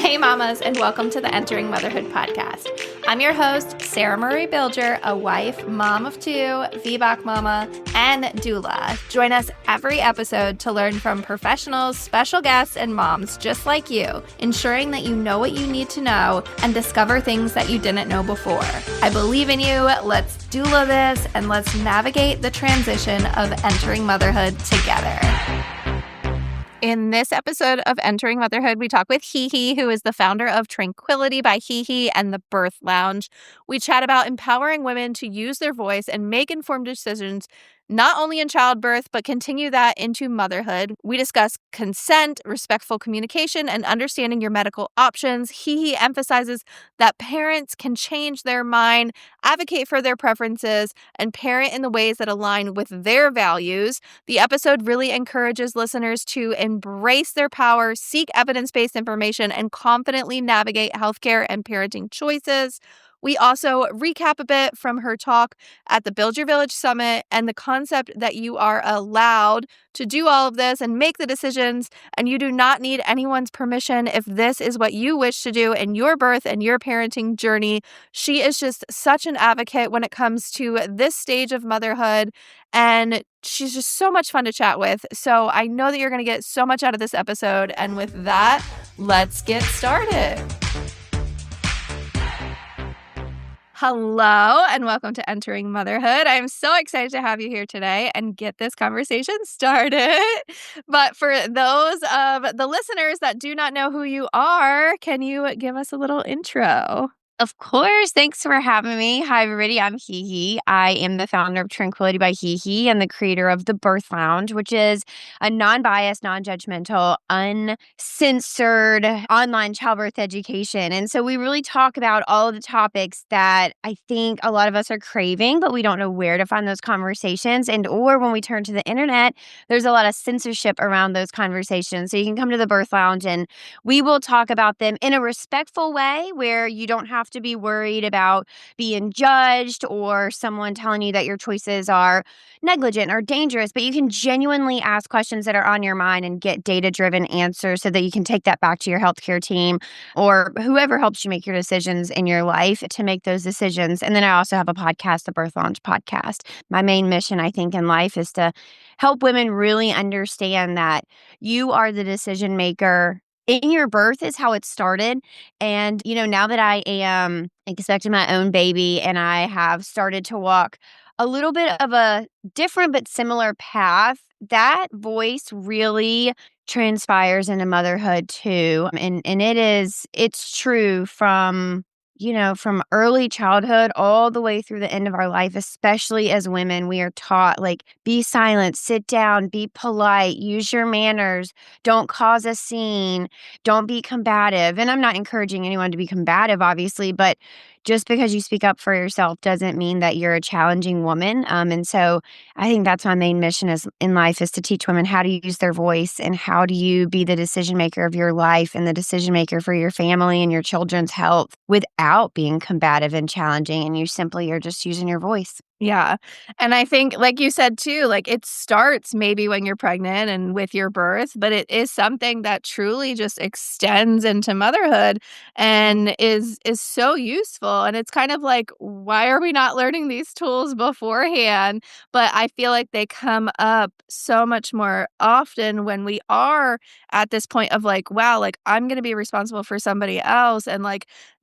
Hey mamas, and welcome to the Entering Motherhood podcast. I'm your host, Sarah Marie Bilger, a wife, mom of two, VBAC mama, and doula. Join us every episode to learn from professionals, special guests, and moms just like you, ensuring that you know what you need to know and discover things that you didn't know before. I believe in you. Let's doula this, and let's navigate the transition of entering motherhood together. In this episode of Entering Motherhood, we talk with Hehe, who is the founder of Tranquility by Hehe and the Birth Lounge. We chat about empowering women to use their voice and make informed decisions, not only in childbirth, but continue that into motherhood. We discuss consent, respectful communication, and understanding your medical options. Hehe emphasizes that parents can change their mind, advocate for their preferences, and parent in the ways that align with their values. The episode really encourages listeners to embrace their power, seek evidence-based information, and confidently navigate healthcare and parenting choices. We also recap a bit from her talk at the Bilger Village Summit and the concept that you are allowed to do all of this and make the decisions, and you do not need anyone's permission if this is what you wish to do in your birth and your parenting journey. She is just such an advocate when it comes to this stage of motherhood, and she's just so much fun to chat with. So I know that you're going to get so much out of this episode, and with that, let's get started. Hello, and welcome to Entering Motherhood. I'm so excited to have you here today and get this conversation started. But for those of the listeners that do not know who you are, can you give us a little intro? Of course. Thanks for having me. Hi, everybody. I'm Hehe. I am the founder of Tranquility by Hehe and the creator of the Birth Lounge, which is a non-biased, non-judgmental, uncensored online childbirth education. And so we really talk about all of the topics that I think a lot of us are craving, but we don't know where to find those conversations. And or when we turn to the internet, there's a lot of censorship around those conversations. So you can come to the Birth Lounge and we will talk about them in a respectful way where you don't have to be worried about being judged or someone telling you that your choices are negligent or dangerous, but you can genuinely ask questions that are on your mind and get data-driven answers so that you can take that back to your healthcare team or whoever helps you make your decisions in your life to make those decisions. And then I also have a podcast, the Birth Launch podcast. My main mission, I think, in life is to help women really understand that you are the decision maker. In your birth is how it started. And, now that I am expecting my own baby and I have started to walk a little bit of a different but similar path, that voice really transpires into motherhood too. And it's true from early childhood all the way through the end of our life, especially as women, we are taught be silent, sit down, be polite, use your manners, don't cause a scene, don't be combative. And I'm not encouraging anyone to be combative, obviously, but just because you speak up for yourself doesn't mean that you're a challenging woman. And so I think that's my main mission in life is to teach women how to use their voice and how do you be the decision maker of your life and the decision maker for your family and your children's health without being combative and challenging. And you simply are just using your voice. Yeah. And I think, like you said, too, it starts maybe when you're pregnant and with your birth, but it is something that truly just extends into motherhood and is so useful. And it's kind of like, why are we not learning these tools beforehand? But I feel like they come up so much more often when we are at this point of wow, I'm going to be responsible for somebody else. And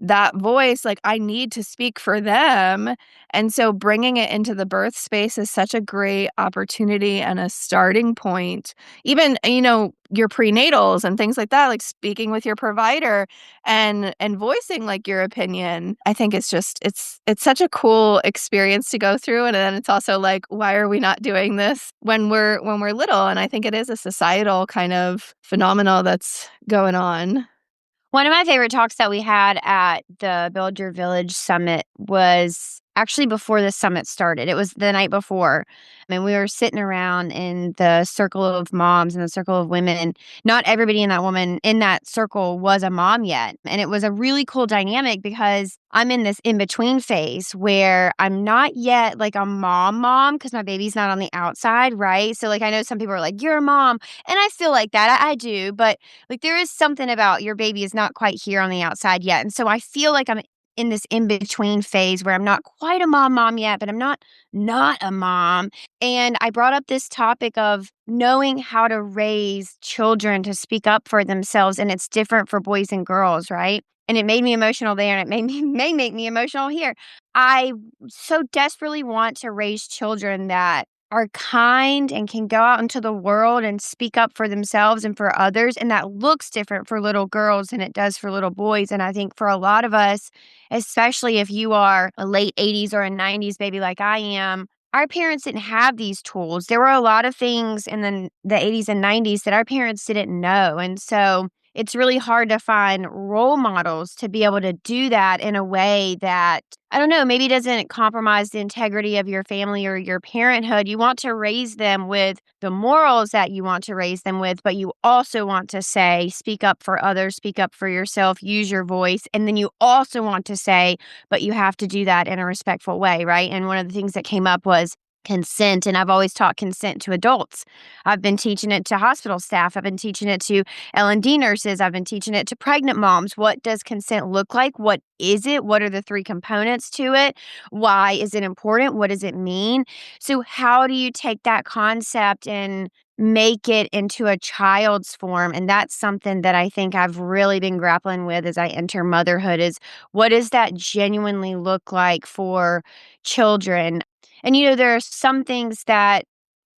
that voice, I need to speak for them. And so bringing it into the birth space is such a great opportunity and a starting point. Even, your prenatals and things like that, speaking with your provider and voicing your opinion. I think it's such a cool experience to go through. And then it's also why are we not doing this when we're little? And I think it is a societal kind of phenomenon that's going on. One of my favorite talks that we had at the Bilger Village Summit was actually before the summit started. It was the night before. I mean, we were sitting around in the circle of moms and the circle of women, and not everybody in that circle was a mom yet. And it was a really cool dynamic because I'm in this in between phase where I'm not yet like a mom because my baby's not on the outside, right? So like I know some people are like, you're a mom. And I feel like that. I do, but like there is something about your baby is not quite here on the outside yet. And so I feel like I'm in this in between phase where I'm not quite a mom yet, but I'm not a mom. And I brought up this topic of knowing how to raise children to speak up for themselves, and it's different for boys and girls, right? And it made me emotional there, and it may make me emotional here. I so desperately want to raise children that are kind and can go out into the world and speak up for themselves and for others. And that looks different for little girls than it does for little boys. And I think for a lot of us, especially if you are a late 80s or a 90s baby like I am, our parents didn't have these tools. There were a lot of things in the 80s and 90s that our parents didn't know. And so it's really hard to find role models to be able to do that in a way that, I don't know, maybe doesn't compromise the integrity of your family or your parenthood. You want to raise them with the morals that you want to raise them with, but you also want to say, speak up for others, speak up for yourself, use your voice. And then you also want to say, but you have to do that in a respectful way, right? And one of the things that came up was consent. And I've always taught consent to adults. I've been teaching it to hospital staff. I've been teaching it to L&D nurses. I've been teaching it to pregnant moms. What does consent look like? What is it? What are the three components to it? Why is it important? What does it mean? So how do you take that concept and make it into a child's form? And that's something that I think I've really been grappling with as I enter motherhood is what does that genuinely look like for children? And, there are some things that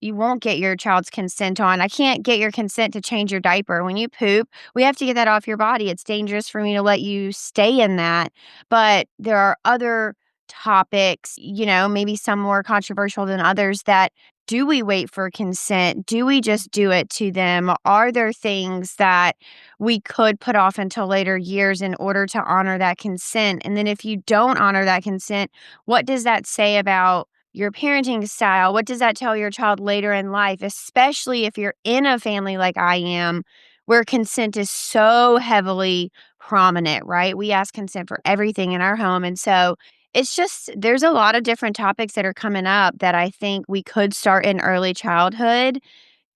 you won't get your child's consent on. I can't get your consent to change your diaper. When you poop, we have to get that off your body. It's dangerous for me to let you stay in that. But there are other topics, maybe some more controversial than others that do we wait for consent? Do we just do it to them? Are there things that we could put off until later years in order to honor that consent? And then if you don't honor that consent, what does that say about your parenting style? What does that tell your child later in life, especially if you're in a family like I am, where consent is so heavily prominent, right? We ask consent for everything in our home. And so it's just, there's a lot of different topics that are coming up that I think we could start in early childhood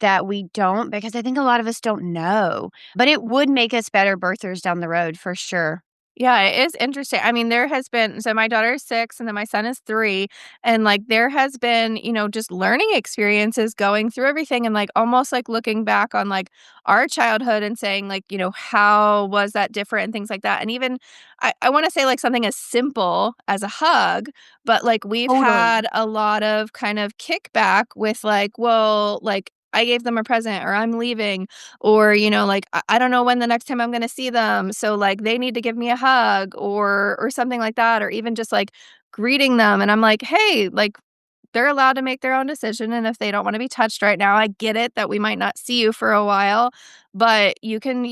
that we don't, because I think a lot of us don't know, but it would make us better birthers down the road for sure. Yeah, it is interesting. I mean, there has been so my daughter is 6 and then my son is 3, and, like, there has been, just learning experiences going through everything and, like, almost, like, looking back on, like, our childhood and saying, like, how was that different and things like that, and even I wanna say, like, something as simple as a hug, but, like, we've Totally. had a lot of kind of kickback with, like, well, like, I gave them a present or I'm leaving or, like, I don't know when the next time I'm gonna see them, so, like, they need to give me a hug or something like that, or even just, like, greeting them, and I'm like, "Hey," like, they're allowed to make their own decision, and if they don't wanna be touched right now, I get it that we might not see you for a while, but you can,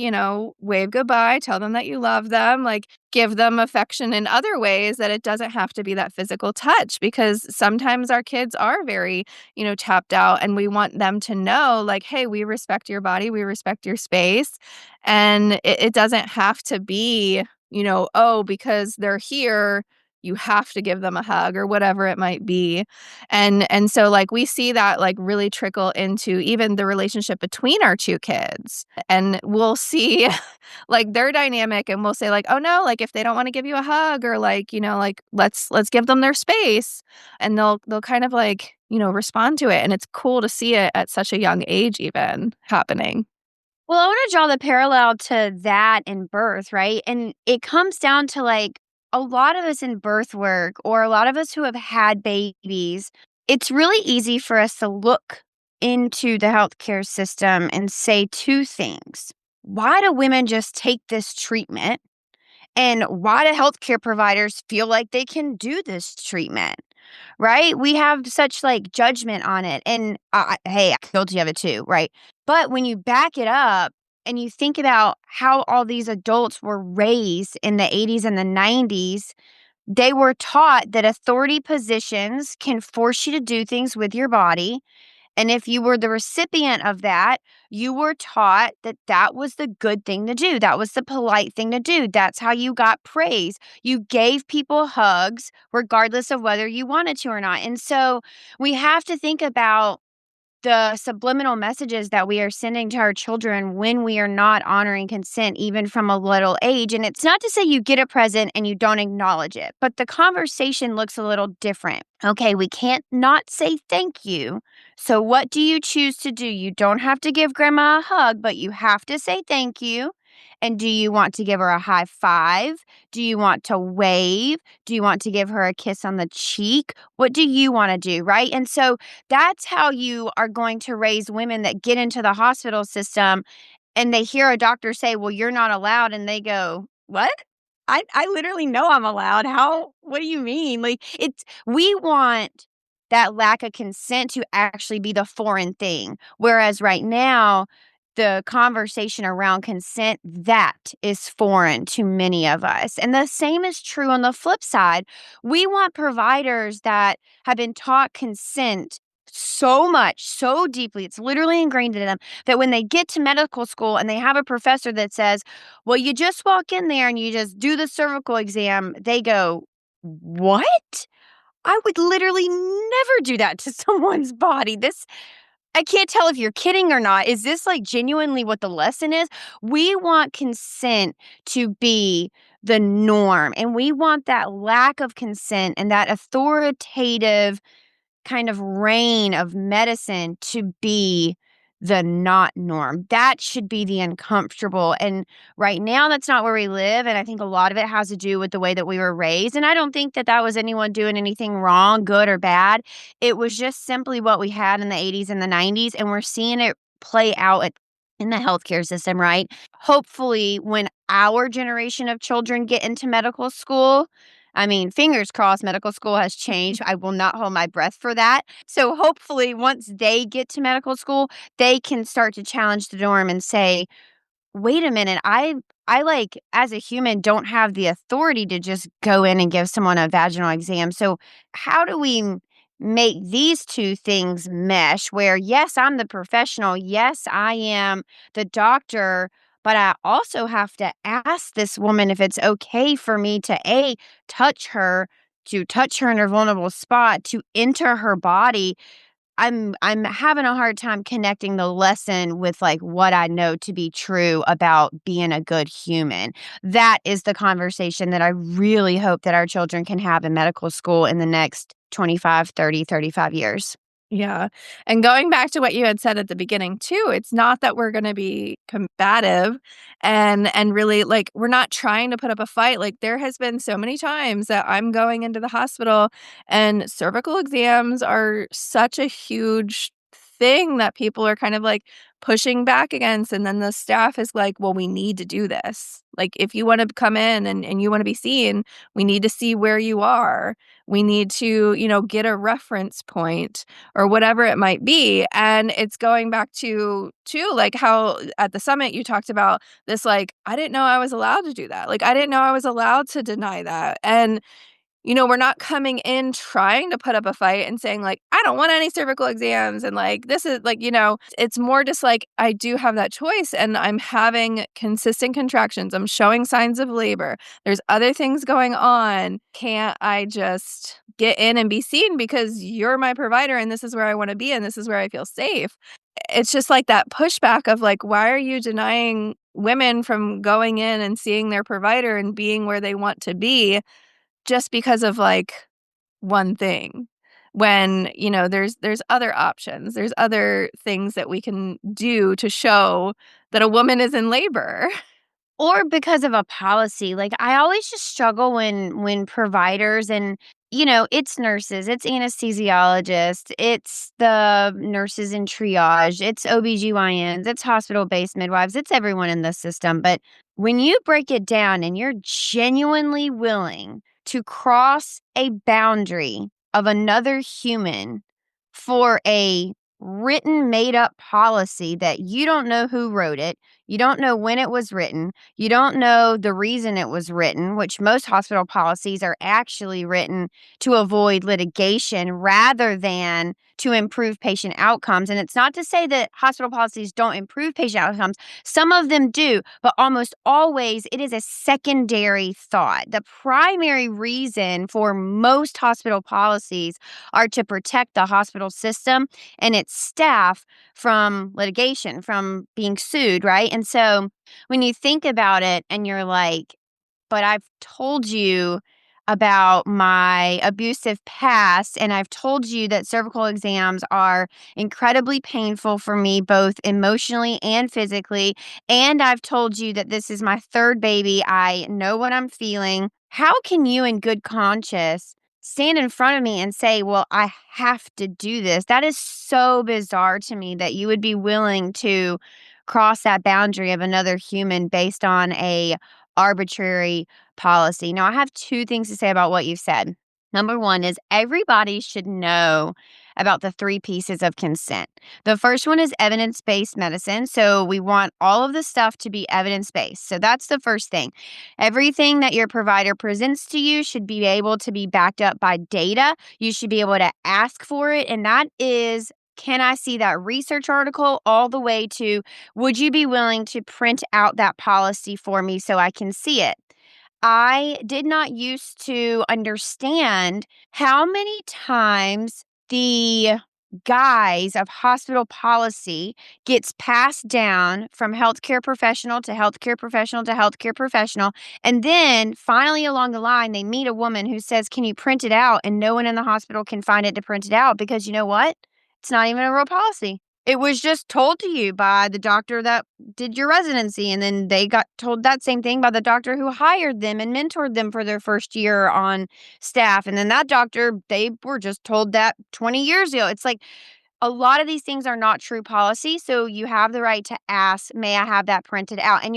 wave goodbye, tell them that you love them, like, give them affection in other ways that it doesn't have to be that physical touch because sometimes our kids are very, tapped out, and we want them to know, like, "Hey, we respect your body, we respect your space," and it doesn't have to be, "Oh, because they're here, you have to give them a hug," or whatever it might be. And so, like, we see that, like, really trickle into even the relationship between our 2 kids, and we'll see, like, their dynamic, and we'll say, like, "Oh, no," like, if they don't wanna give you a hug or, like, like, let's give them their space," and they'll kind of, like, respond to it, and it's cool to see it at such a young age even happening. Well, I want to draw the parallel to that in birth, right? And it comes down to like a lot of us in birth work or a lot of us who have had babies, it's really easy for us to look into the healthcare system and say two things. Why do women just take this treatment? And why do healthcare providers feel like they can do this treatment? Right? We have such like judgment on it. And hey, I'm guilty of it too, right? But when you back it up and you think about how all these adults were raised in the 80s and the 90s, They were taught that authority positions can force you to do things with your body. And if you were the recipient of that, you were taught that that was the good thing to do. That was the polite thing to do. That's how you got praise. You gave people hugs, regardless of whether you wanted to or not. And so we have to think about the subliminal messages that we are sending to our children when we are not honoring consent, even from a little age. And it's not to say you get a present and you don't acknowledge it, but the conversation looks a little different. Okay, we can't not say thank you. So, what do you choose to do? You don't have to give grandma a hug, but you have to say thank you. And do you want to give her a high five? Do you want to wave? Do you want to give her a kiss on the cheek? What do you want to do? Right. And so, that's how you are going to raise women that get into the hospital system and they hear a doctor say, "Well, you're not allowed." And they go, "What? I literally know I'm allowed. How? What do you mean?" Like, we want that lack of consent to actually be the foreign thing. Whereas right now, the conversation around consent, that is foreign to many of us. And the same is true on the flip side. We want providers that have been taught consent so much, so deeply, it's literally ingrained in them, that when they get to medical school and they have a professor that says, "Well, you just walk in there and you just do the cervical exam," they go, "What? I would literally never do that to someone's body. I can't tell if you're kidding or not. Is this like genuinely what the lesson is?" We want consent to be the norm, and we want that lack of consent and that authoritative kind of reign of medicine to be the not norm. That should be the uncomfortable. And right now, that's not where we live. And I think a lot of it has to do with the way that we were raised. And I don't think that that was anyone doing anything wrong, good or bad. It was just simply what we had in the 80s and the 90s. And we're seeing it play out in the healthcare system, right? Hopefully, when our generation of children get into medical school, I mean, fingers crossed, medical school has changed. I will not hold my breath for that. So hopefully, once they get to medical school, they can start to challenge the norm and say, "Wait a minute, I like as a human don't have the authority to just go in and give someone a vaginal exam." So how do we make these two things mesh where, yes, I'm the professional, yes, I am the doctor, but I also have to ask this woman if it's okay for me to touch her, to touch her in her vulnerable spot, to enter her body. I'm having a hard time connecting the lesson with, like, what I know to be true about being a good human. That is the conversation that I really hope that our children can have in medical school in the next 25, 30, 35 years. Yeah. And going back to what you had said at the beginning too, it's not that we're going to be combative and really like we're not trying to put up a fight. Like there has been so many times that I'm going into the hospital and cervical exams are such a huge thing that people are kind of like pushing back against and then the staff is like, "Well, we need to do this. Like if you want to come in and you want to be seen, we need to see where you are. We need to, get a reference point or whatever it might be." And it's going back to like how at the summit you talked about this like I didn't know I was allowed to do that. Like I didn't know I was allowed to deny that. And we're not coming in trying to put up a fight and saying like I don't want any cervical exams and like this is like, it's more just like I do have that choice and I'm having consistent contractions. I'm showing signs of labor. There's other things going on. Can't I just get in and be seen because you're my provider and this is where I want to be and this is where I feel safe? It's just like that pushback of like why are you denying women from going in and seeing their provider and being where they want to be just because of like one thing when there's other options, there's other things that we can do to show that a woman is in labor. Or because of a policy. Like, I always just struggle when providers and, it's nurses, it's anesthesiologists, it's the nurses in triage, it's OBGYNs, it's hospital-based midwives, it's everyone in the system. But when you break it down and you're genuinely willing to cross a boundary of another human for a written, made up policy that you don't know who wrote it, You don't know when it was written. You don't know the reason it was written, which most hospital policies are actually written to avoid litigation rather than to improve patient outcomes. And it's not to say that hospital policies don't improve patient outcomes. Some of them do, but almost always it is a secondary thought. The primary reason for most hospital policies are to protect the hospital system and its staff from litigation, from being sued, right? And so when you think about it and you're like, but I've told you about my abusive past, and I've told you that cervical exams are incredibly painful for me, both emotionally and physically. And I've told you that this is my third baby. I know what I'm feeling. How can you, in good conscience, stand in front of me and say, well, I have to do this? That is so bizarre to me that you would be willing to cross that boundary of another human based on a arbitrary policy. Now, I have two things to say about what you've said. Number one is everybody should know about the three pieces of consent. The first one is evidence-based medicine. So we want all of the stuff to be evidence-based. So that's the first thing. Everything that your provider presents to you should be able to be backed up by data. You should be able to ask for it. And that is, can I see that research article, all the way to, would you be willing to print out that policy for me so I can see it? I did not used to understand how many times the guise of hospital policy gets passed down from healthcare professional to healthcare professional to healthcare professional. And then finally along the line, they meet a woman who says, can you print it out? And no one in the hospital can find it to print it out because you know what? It's not even a real policy. It was just told to you by the doctor that did your residency. And then they got told that same thing by the doctor who hired them and mentored them for their first year on staff. And then that doctor, they were just told that 20 years ago. It's like a lot of these things are not true policy. So you have the right to ask, may I have that printed out? And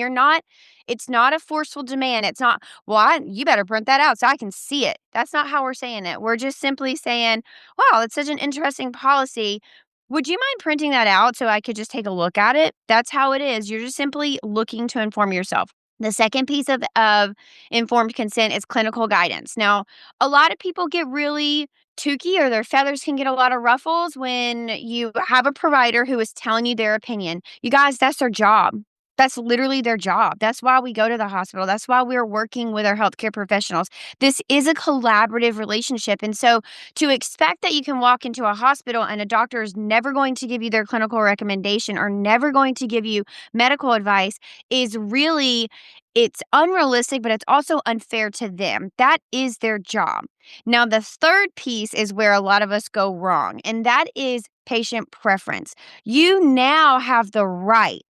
it's not a forceful demand. It's not, well, you better print that out so I can see it. That's not how we're saying it. We're just simply saying, wow, it's such an interesting policy. Would you mind printing that out so I could just take a look at it? That's how it is. You're just simply looking to inform yourself. The second piece of informed consent is clinical guidance. Now, a lot of people get really toothy, or their feathers can get a lot of ruffles when you have a provider who is telling you their opinion. You guys, that's their job. That's literally their job. That's why we go to the hospital. That's why we're working with our healthcare professionals. This is a collaborative relationship. And so to expect that you can walk into a hospital and a doctor is never going to give you their clinical recommendation or never going to give you medical advice is really, it's unrealistic, but it's also unfair to them. That is their job. Now, the third piece is where a lot of us go wrong, and that is patient preference. You now have the right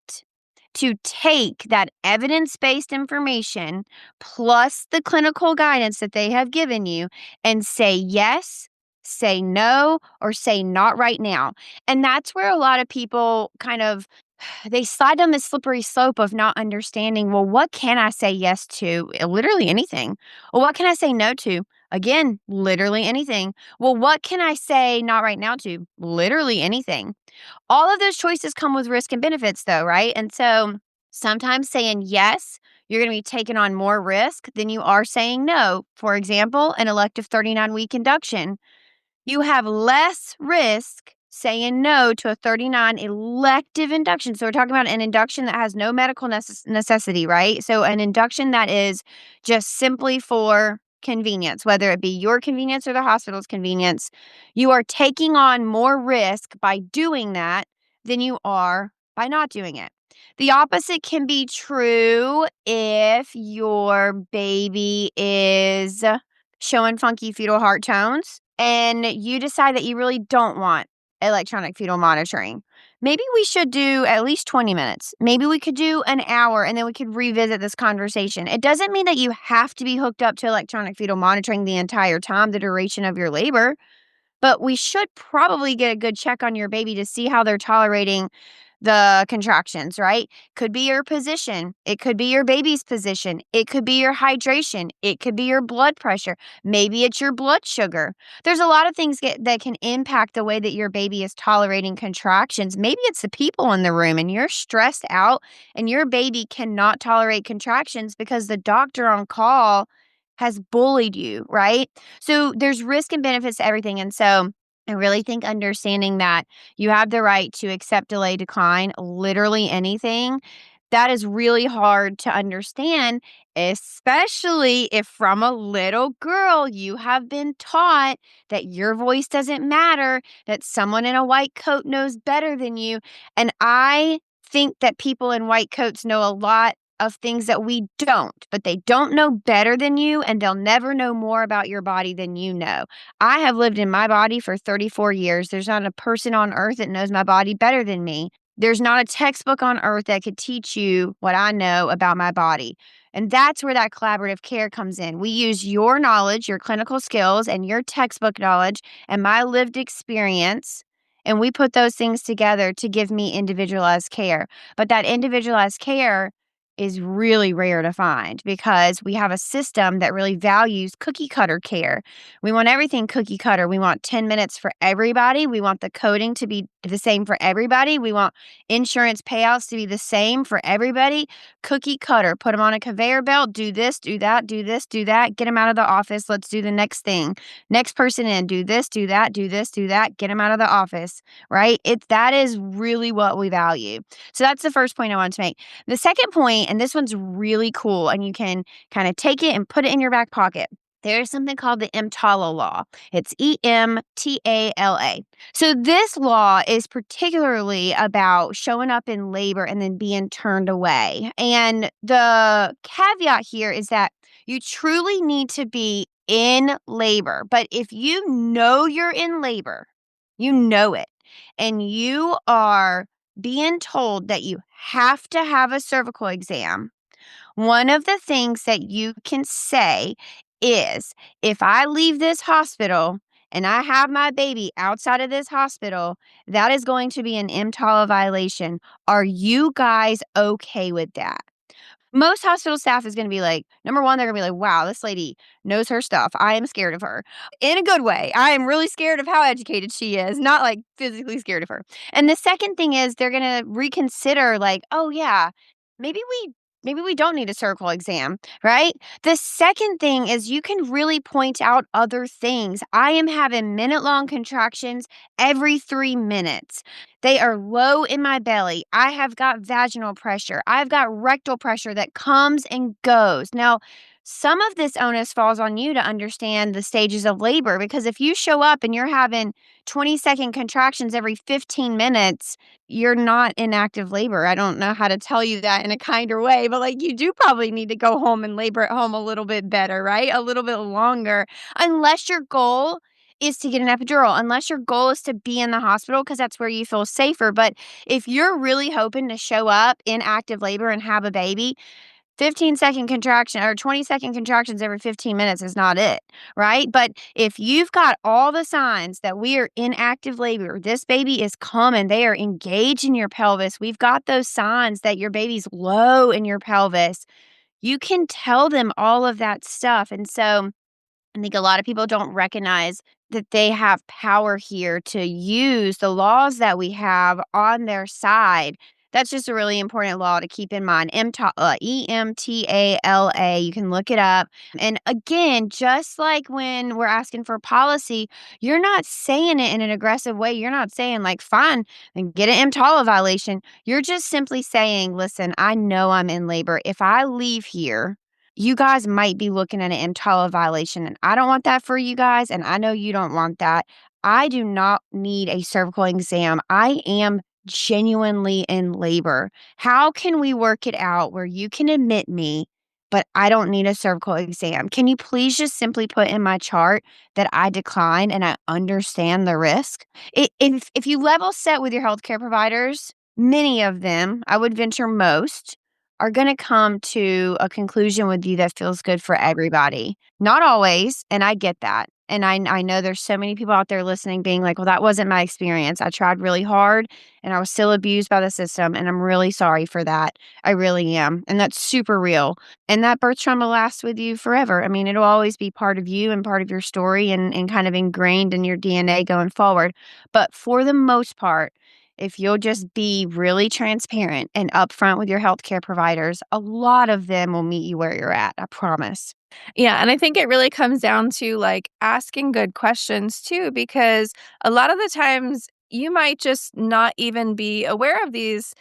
to take that evidence-based information plus the clinical guidance that they have given you and say yes, say no, or say not right now. And that's where a lot of people they slide down this slippery slope of not understanding, well, what can I say yes to? Literally anything. Well, what can I say no to? Again, literally anything. Well, what can I say not right now to? Literally anything. All of those choices come with risk and benefits, though, right? And so sometimes saying yes, you're going to be taking on more risk than you are saying no. For example, an elective 39-week induction. You have less risk saying no to a 39 elective induction. So we're talking about an induction that has no medical necessity, right? So an induction that is just simply for convenience, whether it be your convenience or the hospital's convenience. You are taking on more risk by doing that than you are by not doing it. The opposite can be true if your baby is showing funky fetal heart tones and you decide that you really don't want electronic fetal monitoring. Maybe we should do at least 20 minutes. Maybe we could do an hour and then we could revisit this conversation. It doesn't mean that you have to be hooked up to electronic fetal monitoring the entire time, the duration of your labor, but we should probably get a good check on your baby to see how they're tolerating the contractions, right? Could be your position. It could be your baby's position. It could be your hydration. It could be your blood pressure. Maybe it's your blood sugar. There's a lot of things that can impact the way that your baby is tolerating contractions. Maybe it's the people in the room and you're stressed out and your baby cannot tolerate contractions because the doctor on call has bullied you, right? So there's risk and benefits to everything. And so I really think understanding that you have the right to accept, delay, decline, literally anything, that is really hard to understand, especially if from a little girl you have been taught that your voice doesn't matter, that someone in a white coat knows better than you. And I think that people in white coats know a lot of things that we don't, but they don't know better than you, and they'll never know more about your body than you know. I have lived in my body for 34 years. There's not a person on earth that knows my body better than me. There's not a textbook on earth that could teach you what I know about my body. And that's where that collaborative care comes in. We use your knowledge, your clinical skills, and your textbook knowledge and my lived experience, and we put those things together to give me individualized care. But that individualized care is really rare to find because we have a system that really values cookie cutter care. We want everything cookie cutter. We want 10 minutes for everybody. We want the coding to be the same for everybody. We want insurance payouts to be the same for everybody. Cookie cutter. Put them on a conveyor belt. Do this, do that, do this, do that. Get them out of the office. Let's do the next thing. Next person in. Do this, do that, do this, do that. Get them out of the office, right? That is really what we value. So that's the first point I want to make. The second point, and this one's really cool, and you can kind of take it and put it in your back pocket. There's something called the EMTALA law. It's EMTALA. So this law is particularly about showing up in labor and then being turned away. And the caveat here is that you truly need to be in labor. But if you know you're in labor, you know it, and you are being told that you have to have a cervical exam, one of the things that you can say is, if I leave this hospital and I have my baby outside of this hospital, that is going to be an EMTALA violation. Are you guys okay with that? Most hospital staff is going to be like, number one, they're going to be like, wow, this lady knows her stuff. I am scared of her in a good way. I am really scared of how educated she is, not like physically scared of her. And the second thing is they're going to reconsider like, oh yeah, maybe we don't need a cervical exam, right? The second thing is you can really point out other things. I am having minute-long contractions every 3 minutes. They are low in my belly. I have got vaginal pressure. I've got rectal pressure that comes and goes. Now, some of this onus falls on you to understand the stages of labor, because if you show up and you're having 20-second contractions every 15 minutes, you're not in active labor. I don't know how to tell you that in a kinder way, but like you do probably need to go home and labor at home a little bit better, right? A little bit longer, unless your goal is to get an epidural, unless your goal is to be in the hospital because that's where you feel safer. But if you're really hoping to show up in active labor and have a baby, 15-second contraction or 20-second contractions every 15 minutes is not it, right? But if you've got all the signs that we are in active labor, this baby is coming, they are engaged in your pelvis, we've got those signs that your baby's low in your pelvis, you can tell them all of that stuff. And so I think a lot of people don't recognize that they have power here to use the laws that we have on their side. That's just a really important law to keep in mind. EMTALA. You can look it up. And again, just like when we're asking for policy, you're not saying it in an aggressive way. You're not saying like, fine, then get an EMTALA violation. You're just simply saying, listen, I know I'm in labor. If I leave here, you guys might be looking at an EMTALA violation, and I don't want that for you guys, and I know you don't want that. I do not need a cervical exam. I am genuinely in labor. How can we work it out where you can admit me, but I don't need a cervical exam? Can you please just simply put in my chart that I decline and I understand the risk? If you level set with your healthcare providers, many of them, I would venture most, are going to come to a conclusion with you that feels good for everybody. Not always, and I get that. And I know there's so many people out there listening being like, well, that wasn't my experience. I tried really hard and I was still abused by the system. And I'm really sorry for that. I really am. And that's super real. And that birth trauma lasts with you forever. I mean, it'll always be part of you and part of your story and kind of ingrained in your DNA going forward. But for the most part, if you'll just be really transparent and upfront with your healthcare providers, a lot of them will meet you where you're at. I promise. Yeah, and I think it really comes down to, like, asking good questions too, because a lot of the times you might just not even be aware of these,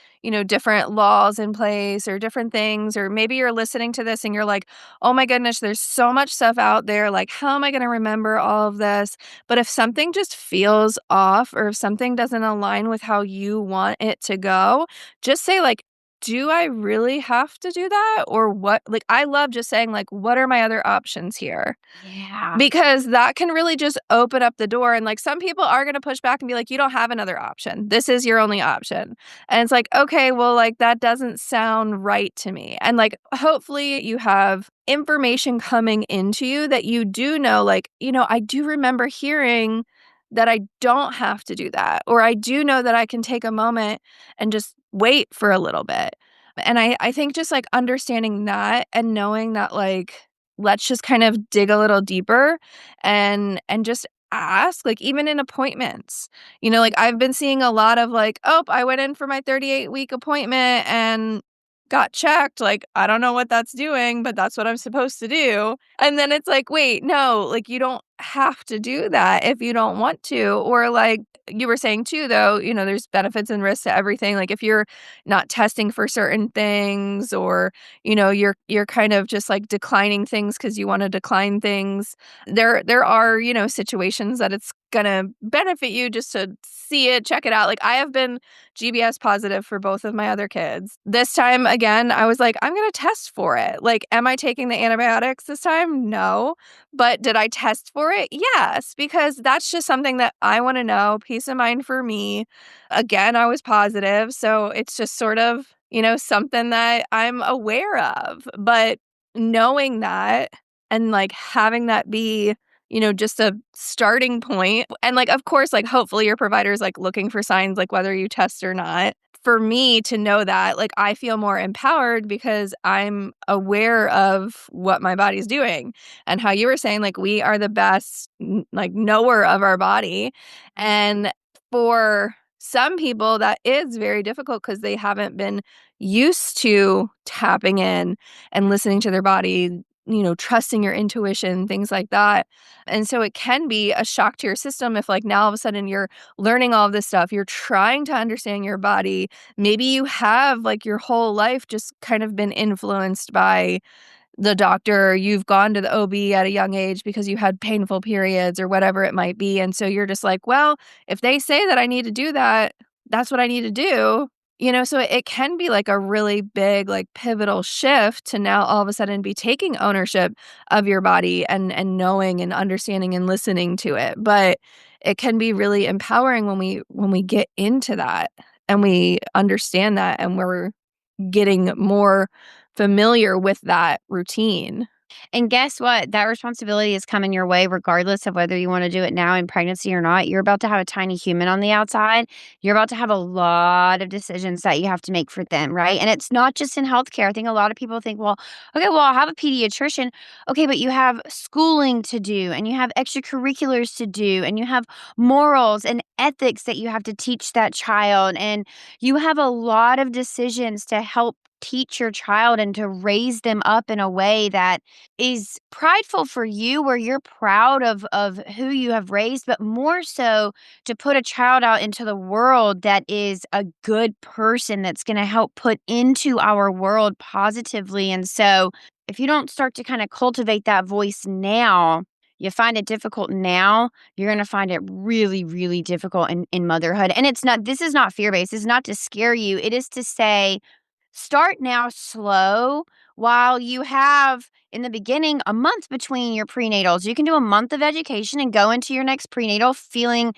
different laws in place or different things, or maybe you're listening to this and you're like, "Oh my goodness, there's so much stuff out there, like, how am I gonna remember all of this?" But if something just feels off or if something doesn't align with how you want it to go, just say, like, do I really have to do that? Or what? Like, I love just saying, like, what are my other options here? Yeah. Because that can really just open up the door. And like, some people are going to push back and be like, you don't have another option. This is your only option. And it's like, okay, well, like, that doesn't sound right to me. And like, hopefully you have information coming into you that you do know, like, I do remember hearing that I don't have to do that. Or I do know that I can take a moment and just wait for a little bit. And I think just like understanding that and knowing that, like, let's just kind of dig a little deeper and just ask, like, even in appointments. Like, I've been seeing a lot of like, "Oh, I went in for my 38-week appointment and got checked." Like, I don't know what that's doing, but that's what I'm supposed to do. And then it's like, "Wait, no, like, you don't have to do that if you don't want to." Or like you were saying too, though, there's benefits and risks to everything. Like, if you're not testing for certain things, or you're kind of just like declining things because you want to decline things, there are situations that it's gonna benefit you just to see it, check it out. Like, I have been GBS positive for both of my other kids. This time again, I was like, I'm gonna test for it. Like, am I taking the antibiotics this time? No. But did I test for it? Yes, because that's just something that I want to know. Peace of mind for me. Again, I was positive, so it's just sort of, something that I'm aware of. But knowing that and like having that be, just a starting point. And like, of course, like, hopefully your provider is like looking for signs, like whether you test or not. For me to know that, like, I feel more empowered because I'm aware of what my body's doing. And how you were saying, like, we are the best, like, knower of our body. And for some people, that is very difficult because they haven't been used to tapping in and listening to their body, trusting your intuition, things like that. And so it can be a shock to your system if, like, now all of a sudden you're learning all of this stuff, you're trying to understand your body. Maybe you have, like, your whole life just kind of been influenced by the doctor. You've gone to the OB at a young age because you had painful periods or whatever it might be. And so you're just like, well, if they say that I need to do that, that's what I need to do. So it can be like a really big, like, pivotal shift to now all of a sudden be taking ownership of your body and knowing and understanding and listening to it. But it can be really empowering when we get into that and we understand that and we're getting more familiar with that routine. And guess what? That responsibility is coming your way regardless of whether you want to do it now in pregnancy or not. You're about to have a tiny human on the outside. You're about to have a lot of decisions that you have to make for them, right? And it's not just in healthcare. I think a lot of people think, well, okay, well, I'll have a pediatrician. Okay, but you have schooling to do and you have extracurriculars to do and you have morals and ethics that you have to teach that child. And you have a lot of decisions to help teach your child and to raise them up in a way that is prideful for you, where you're proud of who you have raised, but more so to put a child out into the world that is a good person that's going to help put into our world positively. And so if you don't start to kind of cultivate that voice now, you find it difficult now, you're going to find it really, really difficult in motherhood. And this is not fear based. It's not to scare you. It is to say, start now slow while you have in the beginning a month between your prenatals. You can do a month of education and go into your next prenatal feeling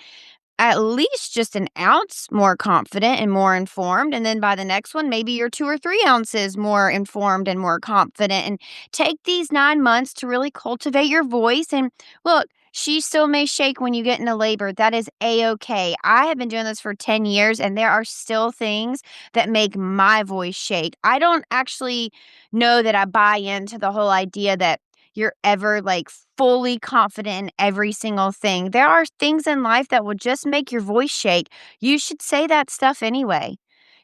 at least just an ounce more confident and more informed. And then by the next one, maybe you're 2 or 3 ounces more informed and more confident. And take these 9 months to really cultivate your voice. And look, She still may shake when you get into labor. That is A-okay. I have been doing this for 10 years, and there are still things that make my voice shake. I don't actually know that I buy into the whole idea that you're ever, like, fully confident in every single thing. There are things in life that will just make your voice shake. You should say that stuff anyway.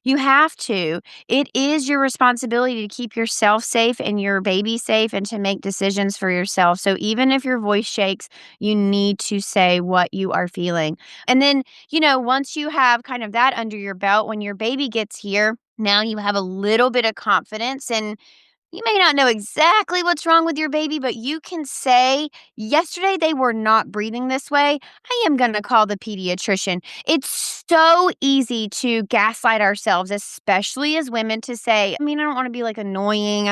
You have to. It is your responsibility to keep yourself safe and your baby safe and to make decisions for yourself. So even if your voice shakes, you need to say what you are feeling. And then, once you have kind of that under your belt, when your baby gets here, now you have a little bit of confidence and you may not know exactly what's wrong with your baby, but you can say, yesterday they were not breathing this way. I am going to call the pediatrician. It's so easy to gaslight ourselves, especially as women, to say, I don't want to be like annoying.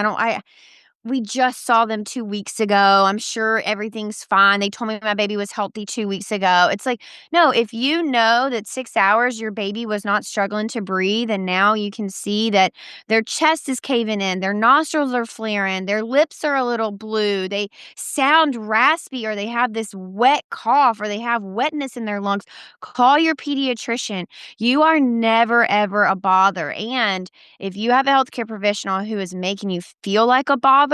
We just saw them 2 weeks ago. I'm sure everything's fine. They told me my baby was healthy 2 weeks ago. It's like, no, if you know that 6 hours your baby was not struggling to breathe and now you can see that their chest is caving in, their nostrils are flaring, their lips are a little blue, they sound raspy or they have this wet cough or they have wetness in their lungs, call your pediatrician. You are never, ever a bother. And if you have a healthcare professional who is making you feel like a bother,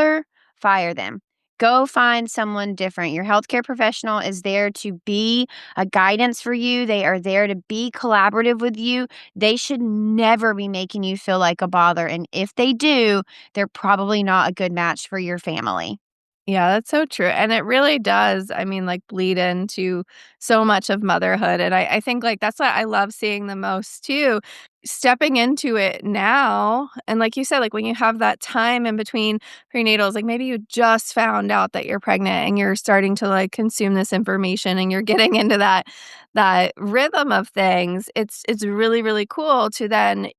fire them. Go find someone different. Your healthcare professional is there to be a guidance for you. They are there to be collaborative with you. They should never be making you feel like a bother. And if they do, they're probably not a good match for your family. Yeah, that's so true, and it really does, like, bleed into so much of motherhood, and I think, like, that's what I love seeing the most too, stepping into it now, and like you said, like, when you have that time in between prenatals, like, maybe you just found out that you're pregnant and you're starting to, like, consume this information and you're getting into that rhythm of things, it's really, really cool to then,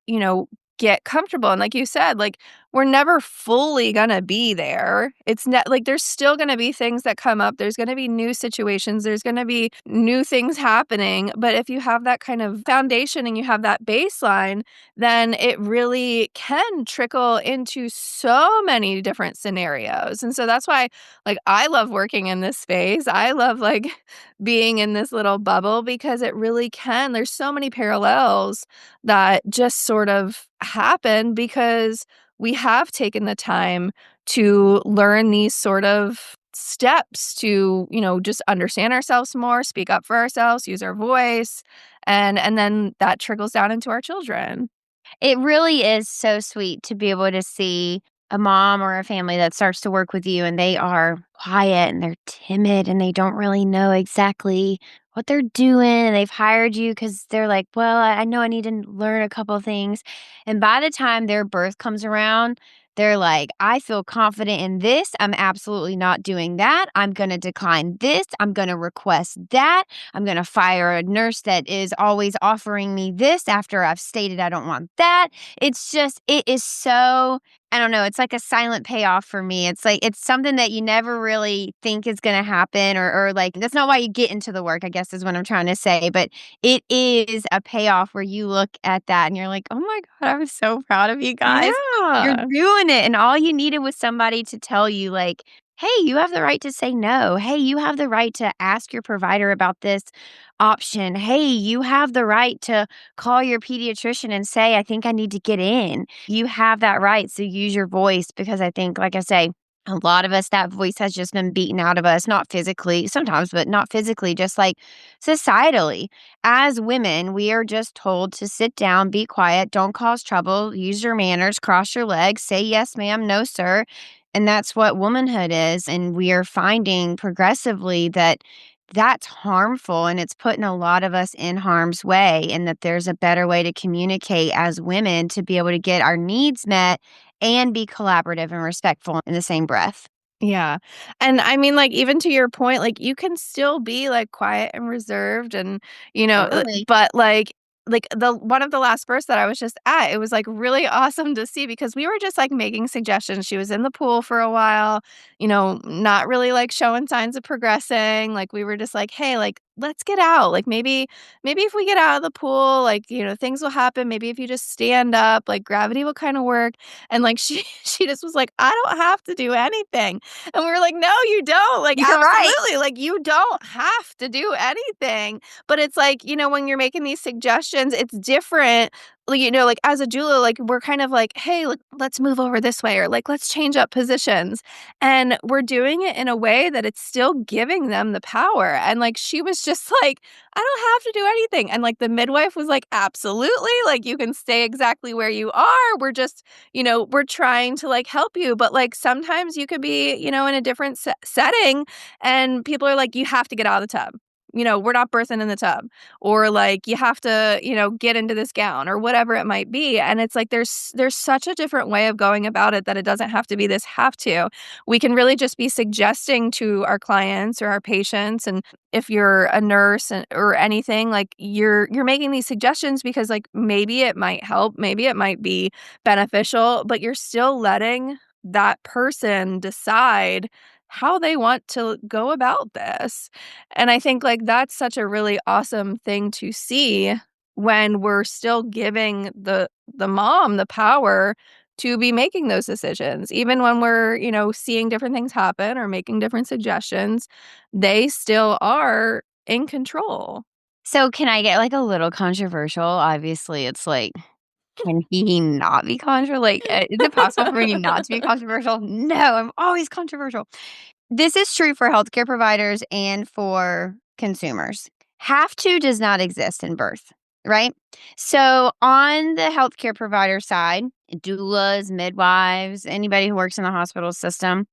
get comfortable, and like you said, like, we're never fully gonna be there. It's not like there's still gonna be things that come up. There's gonna be new situations. There's gonna be new things happening. But if you have that kind of foundation and you have that baseline, then it really can trickle into so many different scenarios. And so that's why, like, I love working in this space. I love, like, being in this little bubble because it really can. There's so many parallels that just sort of happen because we have taken the time to learn these sort of steps to, just understand ourselves more, speak up for ourselves, use our voice, and then that trickles down into our children. It really is so sweet to be able to see a mom or a family that starts to work with you and they are quiet and they're timid and they don't really know exactly what they're doing. And they've hired you because they're like, well, I know I need to learn a couple of things. And by the time their birth comes around, they're like, I feel confident in this. I'm absolutely not doing that. I'm going to decline this. I'm going to request that. I'm going to fire a nurse that is always offering me this after I've stated I don't want that. It is so, I don't know, it's like a silent payoff for me. It's like, it's something that you never really think is going to happen or like, that's not why you get into the work, I guess is what I'm trying to say. But it is a payoff where you look at that and you're like, oh my God, I'm so proud of you guys. You're Yeah. doing it, and all you needed was somebody to tell you, like, "Hey, you have the right to say no. Hey, you have the right to ask your provider about this option. Hey, you have the right to call your pediatrician and say, 'I think I need to get in.'" You have that right, so use your voice because I think, like I say, a lot of us, that voice has just been beaten out of us, not physically sometimes, but not physically, just, like, societally. As women, we are just told to sit down, be quiet, don't cause trouble, use your manners, cross your legs, say yes, ma'am, no, sir. And that's what womanhood is. And we are finding progressively that that's harmful and it's putting a lot of us in harm's way, and that there's a better way to communicate as women to be able to get our needs met and be collaborative and respectful in the same breath. Yeah. And like, even to your point, like, you can still be, like, quiet and reserved and, Totally. but, like, the one of the last births that I was just at, it was, like, really awesome to see because we were just, like, making suggestions. She was in the pool for a while, not really, like, showing signs of progressing. Like, we were just like, "Hey, like, let's get out. Like maybe if we get out of the pool, like, things will happen. Maybe if you just stand up, like gravity will kind of work. And like she just was like, I don't have to do anything. And we were like, no, you don't. Like, You're right. absolutely. Like, you don't have to do anything. But it's like, when you're making these suggestions, it's different. Like, like as a doula, like we're kind of like, hey, let's move over this way, or like, let's change up positions. And we're doing it in a way that it's still giving them the power. And like, she was just like, I don't have to do anything. And like, the midwife was like, absolutely. Like, you can stay exactly where you are. We're just, we're trying to like help you. But like, sometimes you could be, in a different setting, and people are like, you have to get out of the tub. We're not birthing in the tub, or like you have to, get into this gown, or whatever it might be. And it's like there's such a different way of going about it, that it doesn't have to be this have to. We can really just be suggesting to our clients or our patients, and if you're a nurse or anything, like you're making these suggestions because like maybe it might help, maybe it might be beneficial, but you're still letting that person decide how they want to go about this. And I think like that's such a really awesome thing to see, when we're still giving the mom the power to be making those decisions. Even when we're, seeing different things happen or making different suggestions, they still are in control. So can I get like a little controversial? Obviously, it's like, can he not be controversial? Like, is it possible for me not to be controversial? No, I'm always controversial. This is true for healthcare providers and for consumers. Have to does not exist in birth, right? So, on the healthcare provider side, doulas, midwives, anybody who works in the hospital system,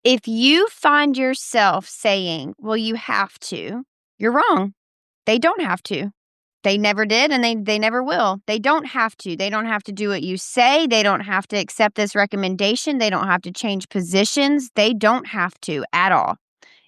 if you find yourself saying, well, you have to, you're wrong. They don't have to. They never did, and they never will. They don't have to. They don't have to do what you say. They don't have to accept this recommendation. They don't have to change positions. They don't have to at all.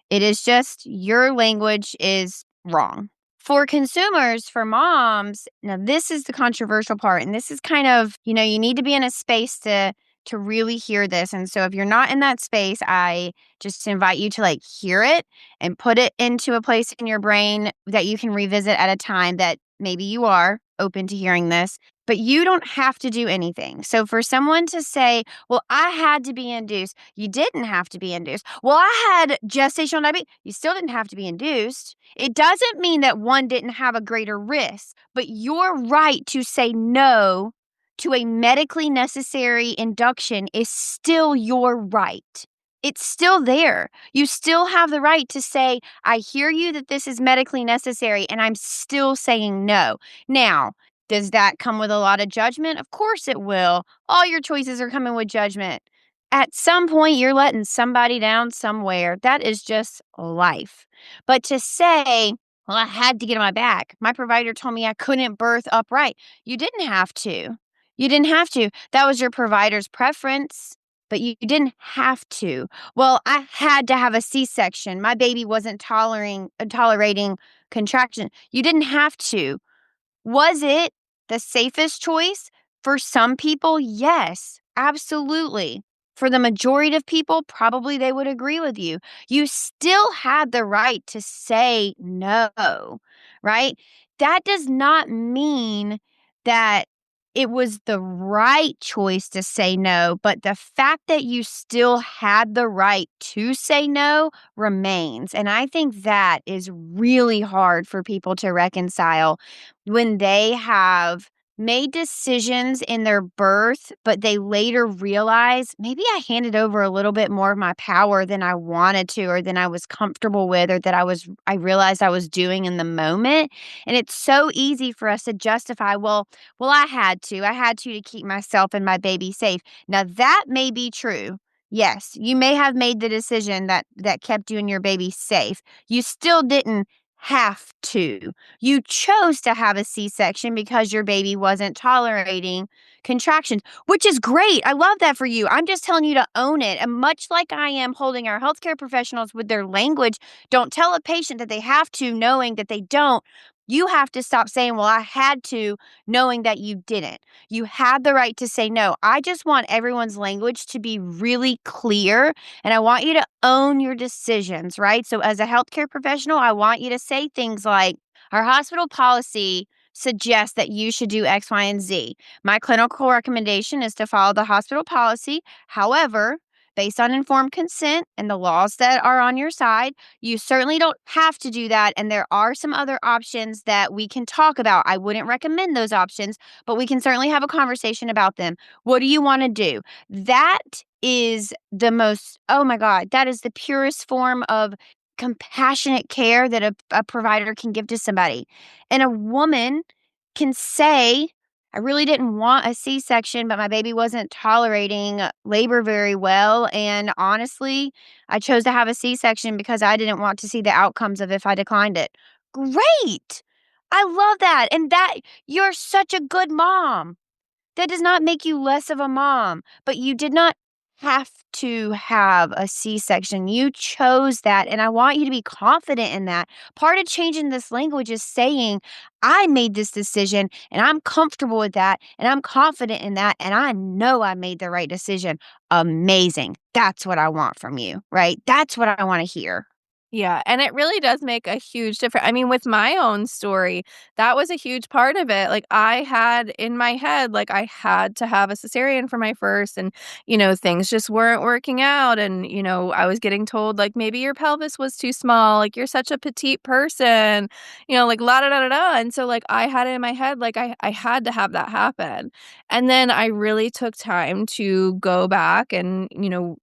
It is just your language is wrong. For consumers, for moms, now this is the controversial part, and this is kind of, you need to be in a space to really hear this. And so if you're not in that space, I just invite you to like hear it and put it into a place in your brain that you can revisit at a time that maybe you are open to hearing this, but you don't have to do anything. So for someone to say, well, I had to be induced, you didn't have to be induced. Well, I had gestational diabetes, you still didn't have to be induced. It doesn't mean that one didn't have a greater risk, but your right to say no to a medically necessary induction is still your right. It's still there. You still have the right to say, I hear you that this is medically necessary, and I'm still saying no. Now, does that come with a lot of judgment? Of course it will. All your choices are coming with judgment. At some point, you're letting somebody down somewhere. That is just life. But to say, well, I had to get on my back. My provider told me I couldn't birth upright. You didn't have to. You didn't have to. That was your provider's preference, but you didn't have to. Well, I had to have a C-section. My baby wasn't tolerating contraction. You didn't have to. Was it the safest choice? For some people, yes, absolutely. For the majority of people, probably they would agree with you. You still had the right to say no, right? That does not mean that it was the right choice to say no, but the fact that you still had the right to say no remains. And I think that is really hard for people to reconcile when they have made decisions in their birth, but they later realize maybe I handed over a little bit more of my power than I wanted to, or than I was comfortable with, or that I realized I was doing in the moment. And it's so easy for us to justify, well, I had to keep myself and my baby safe. Now that may be true. Yes, you may have made the decision that kept you and your baby safe. You still didn't have to. You chose to have a C-section because your baby wasn't tolerating contractions, which is great. I love that for you. I'm just telling you to own it. And much like I am holding our healthcare professionals with their language, don't tell a patient that they have to, knowing that they don't. You have to stop saying, well, I had to, knowing that you didn't. You had the right to say no. I just want everyone's language to be really clear, and I want you to own your decisions, right? So, as a healthcare professional, I want you to say things like, our hospital policy suggests that you should do X, Y, and Z. My clinical recommendation is to follow the hospital policy. However, based on informed consent and the laws that are on your side, you certainly don't have to do that. And there are some other options that we can talk about. I wouldn't recommend those options, but we can certainly have a conversation about them. What do you want to do? That is the most, oh my God, that is the purest form of compassionate care that a provider can give to somebody. And a woman can say, I really didn't want a C-section, but my baby wasn't tolerating labor very well. And honestly, I chose to have a C-section because I didn't want to see the outcomes of if I declined it. Great. I love that. And that you're such a good mom. That does not make you less of a mom, but you did not have to have a C-section. You chose that, and I want you to be confident in that. Part of changing this language is saying, I made this decision, and I'm comfortable with that, and I'm confident in that, and I know I made the right decision. Amazing. That's what I want from you, right? That's what I want to hear. Yeah, and it really does make a huge difference. I mean, with my own story, that was a huge part of it. Like, I had in my head, like, I had to have a cesarean for my first, and, things just weren't working out. And, I was getting told, like, maybe your pelvis was too small. Like, you're such a petite person, like, la da da da da. And so, like, I had it in my head, like, I had to have that happen. And then I really took time to go back and,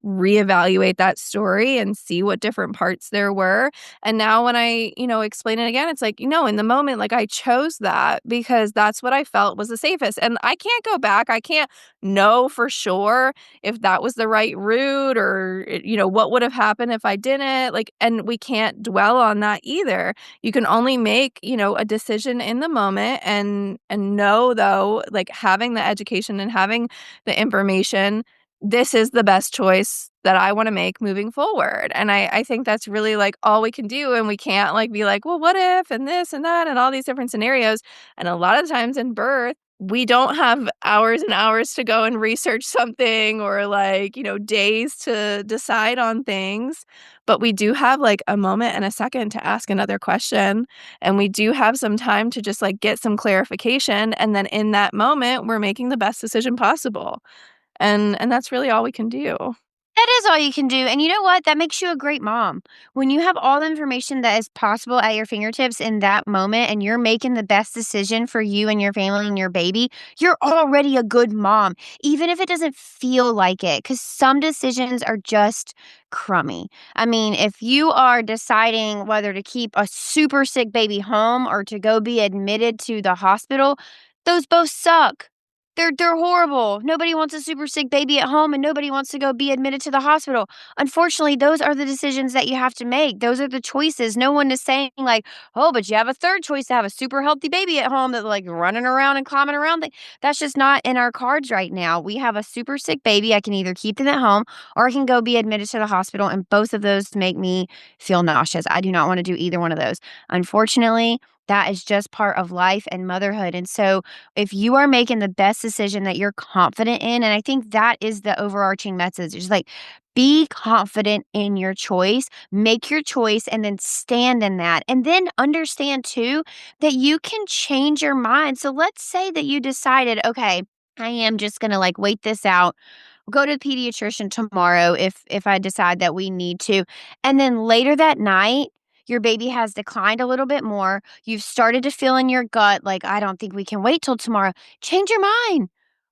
reevaluate that story and see what different parts there were. And now when I, explain it again, it's like, in the moment, like, I chose that because that's what I felt was the safest. And I can't go back. I can't know for sure if that was the right route or, what would have happened if I didn't. Like, and we can't dwell on that either. You can only make, a decision in the moment and know, though, like, having the education and having the information, this is the best choice that I want to make moving forward. And I think that's really, like, all we can do. And we can't, like, be like, well, what if, and this and that, and all these different scenarios. And a lot of times in birth, we don't have hours and hours to go and research something or, like, days to decide on things. But we do have, like, a moment and a second to ask another question. And we do have some time to just, like, get some clarification. And then in that moment, we're making the best decision possible. And that's really all we can do. That is all you can do. And you know what? That makes you a great mom. When you have all the information that is possible at your fingertips in that moment and you're making the best decision for you and your family and your baby, you're already a good mom, even if it doesn't feel like it, because some decisions are just crummy. I mean, if you are deciding whether to keep a super sick baby home or to go be admitted to the hospital, those both suck. They're horrible. Nobody wants a super sick baby at home and nobody wants to go be admitted to the hospital. Unfortunately, those are the decisions that you have to make. Those are the choices. No one is saying like, "Oh, but you have a third choice to have a super healthy baby at home that's like running around and climbing around." That's just not in our cards right now. We have a super sick baby. I can either keep them at home or I can go be admitted to the hospital, and both of those make me feel nauseous. I do not want to do either one of those. Unfortunately, that is just part of life and motherhood. And so if you are making the best decision that you're confident in, and I think that is the overarching message, is like, be confident in your choice, make your choice, and then stand in that. And then understand too that you can change your mind. So let's say that you decided, okay, I am just going to like wait this out. Go to the pediatrician tomorrow if I decide that we need to. And then later that night, your baby has declined a little bit more. You've started to feel in your gut like, I don't think we can wait till tomorrow. Change your mind.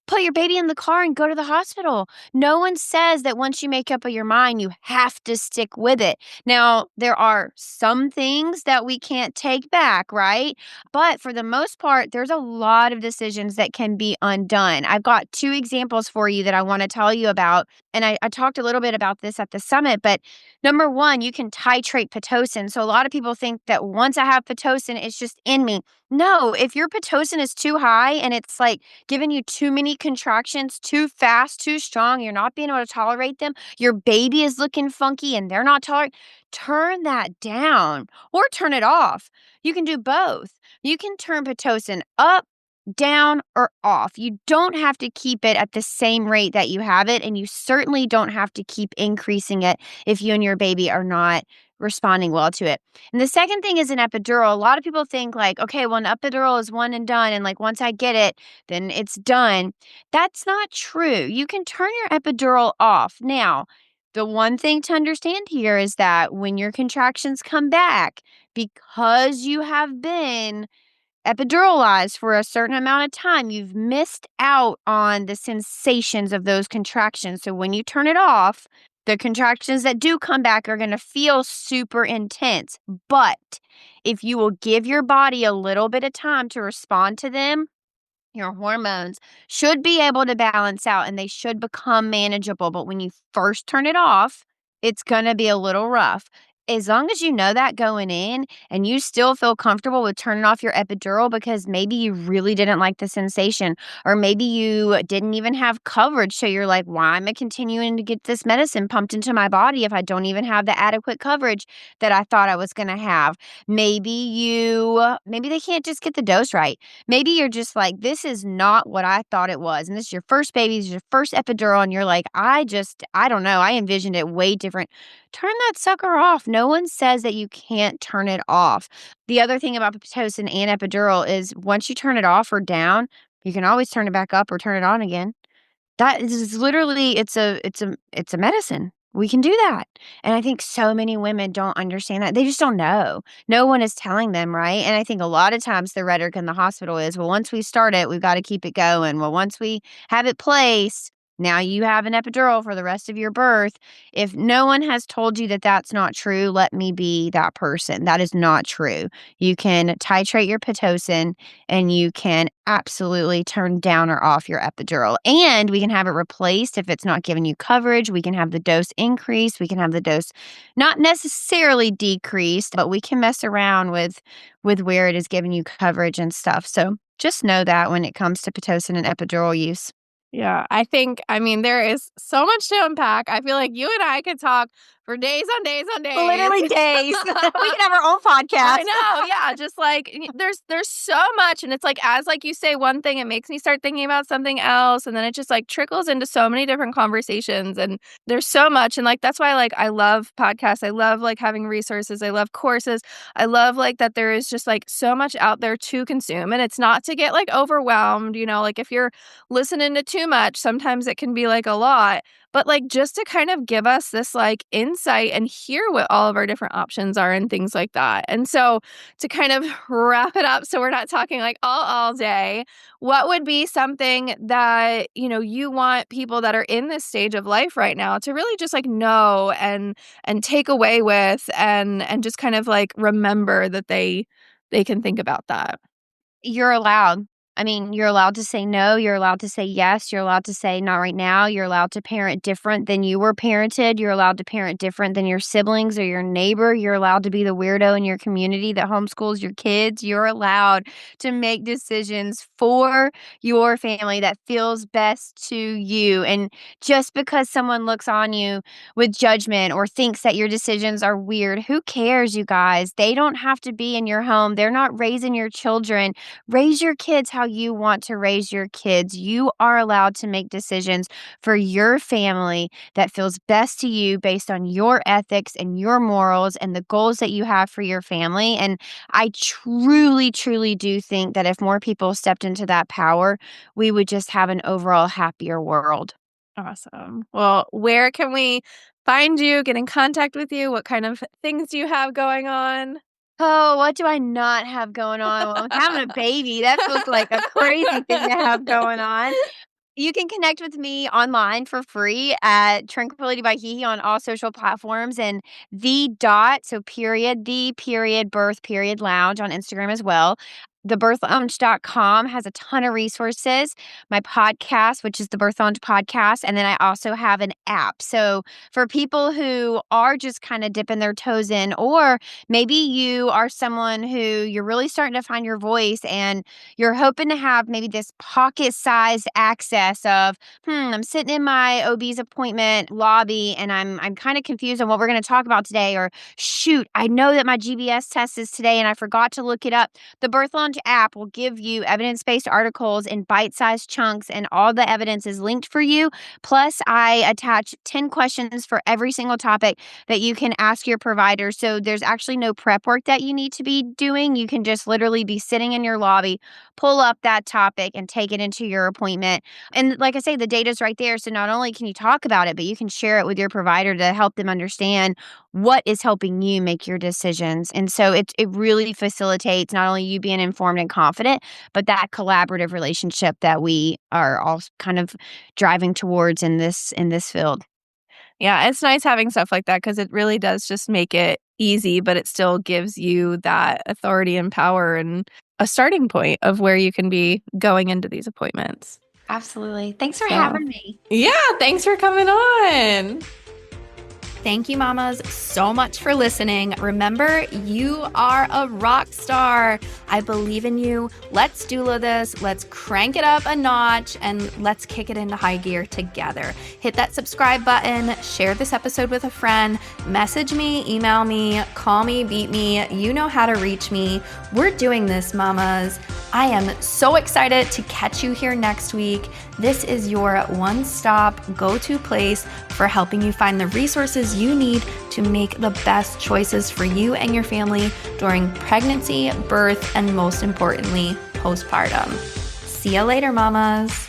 Put your baby in the car and go to the hospital. No one says that once you make up your mind, you have to stick with it. Now, there are some things that we can't take back, right? But for the most part, there's a lot of decisions that can be undone. I've got two examples for you that I want to tell you about. And I talked a little bit about this at the summit, but number one, you can titrate Pitocin. So a lot of people think that once I have Pitocin, it's just in me. No, if your Pitocin is too high and it's like giving you too many many contractions, too fast, too strong, you're not being able to tolerate them, your baby is looking funky and they're not tolerating, turn that down or turn it off. You can do both. You can turn Pitocin up, down, or off. You don't have to keep it at the same rate that you have it, and you certainly don't have to keep increasing it if you and your baby are not responding well to it. And the second thing is an epidural. A lot of people think like, okay, well, an epidural is one and done, and like once I get it, then it's done. That's not true. You can turn your epidural off. Now, the one thing to understand here is that when your contractions come back, because you have been epiduralized for a certain amount of time, you've missed out on the sensations of those contractions. So when you turn it off, the contractions that do come back are going to feel super intense. But if you will give your body a little bit of time to respond to them, your hormones should be able to balance out and they should become manageable. But when you first turn it off, it's going to be a little rough. As long as you know that going in and you still feel comfortable with turning off your epidural because maybe you really didn't like the sensation, or maybe you didn't even have coverage. So you're like, why am I continuing to get this medicine pumped into my body if I don't even have the adequate coverage that I thought I was going to have? Maybe they can't just get the dose right. Maybe you're just like, this is not what I thought it was. And this is your first baby, this is your first epidural. And you're like, I don't know. I envisioned it way different. Turn that sucker off. No one says that you can't turn it off. The other thing about Pitocin and epidural is once you turn it off or down, you can always turn it back up or turn it on again. That is literally, it's a medicine. We can do that. And I think so many women don't understand that. They just don't know. No one is telling them, right? And I think a lot of times the rhetoric in the hospital is, well, once we start it, we've got to keep it going. Well, once we have it placed, now you have an epidural for the rest of your birth. If no one has told you that that's not true, let me be that person. That is not true. You can titrate your Pitocin and you can absolutely turn down or off your epidural. And we can have it replaced if it's not giving you coverage. We can have the dose increased. We can have the dose not necessarily decreased, but we can mess around with where it is giving you coverage and stuff. So just know that when it comes to Pitocin and epidural use. Yeah, I mean, there is so much to unpack. I feel like you and I could talk for days on days on days. Literally days. We can have our own podcast. I know, yeah, just like there's so much, and it's like as like you say one thing, it makes me start thinking about something else, and then it just like trickles into so many different conversations, and there's so much, and like that's why like I love podcasts. I love like having resources. I love courses. I love like that there is just like so much out there to consume, and it's not to get like overwhelmed, like if you're listening to too much, sometimes it can be like a lot. But like just to kind of give us this like insight and hear what all of our different options are and things like that. And so to kind of wrap it up so we're not talking like all day, what would be something that, you want people that are in this stage of life right now to really just like know and take away with and just kind of like remember that they can think about that? You're allowed. I mean, you're allowed to say no. You're allowed to say yes. You're allowed to say not right now. You're allowed to parent different than you were parented. You're allowed to parent different than your siblings or your neighbor. You're allowed to be the weirdo in your community that homeschools your kids. You're allowed to make decisions for your family that feels best to you. And just because someone looks on you with judgment or thinks that your decisions are weird, who cares, you guys? They don't have to be in your home. They're not raising your children. Raise your kids how you want to raise your kids. You are allowed to make decisions for your family that feels best to you based on your ethics and your morals and the goals that you have for your family. And I truly, truly do think that if more people stepped into that power, we would just have an overall happier world. Awesome. Well, where can we find you, get in contact with you? What kind of things do you have going on? Oh, what do I not have going on? Well, I'm having a baby. That feels like a crazy thing to have going on. You can connect with me online for free at Tranquility by Hehe on all social platforms and the period birth period lounge on Instagram as well. thebirthlounge.com has a ton of resources. My podcast, which is the Birth Lounge podcast. And then I also have an app. So for people who are just kind of dipping their toes in, or maybe you are someone who you're really starting to find your voice and you're hoping to have maybe this pocket-sized access of, I'm sitting in my OB's appointment lobby and I'm kind of confused on what we're going to talk about today, or shoot, I know that my GBS test is today and I forgot to look it up. The Birth Lounge app will give you evidence-based articles in bite-sized chunks, and all the evidence is linked for you. Plus, I attach 10 questions for every single topic that you can ask your provider. So there's actually no prep work that you need to be doing. You can just literally be sitting in your lobby, pull up that topic, and take it into your appointment. And like I say, the data's right there. So not only can you talk about it, but you can share it with your provider to help them understand what is helping you make your decisions. And so it really facilitates not only you being informed and confident, but that collaborative relationship that we are all kind of driving towards in this field. Yeah, it's nice having stuff like that because it really does just make it easy, but it still gives you that authority and power and a starting point of where you can be going into these appointments. Absolutely. Thanks for having me. Yeah, thanks for coming on. Thank you, mamas, so much for listening. Remember, you are a rock star. I believe in you. Let's doula this. Let's crank it up a notch and let's kick it into high gear together. Hit that subscribe button. Share this episode with a friend. Message me, email me, call me, beat me. You know how to reach me. We're doing this, mamas. I am so excited to catch you here next week. This is your one-stop go-to place for helping you find the resources you need to make the best choices for you and your family during pregnancy, birth, and most importantly, postpartum. See you later, mamas.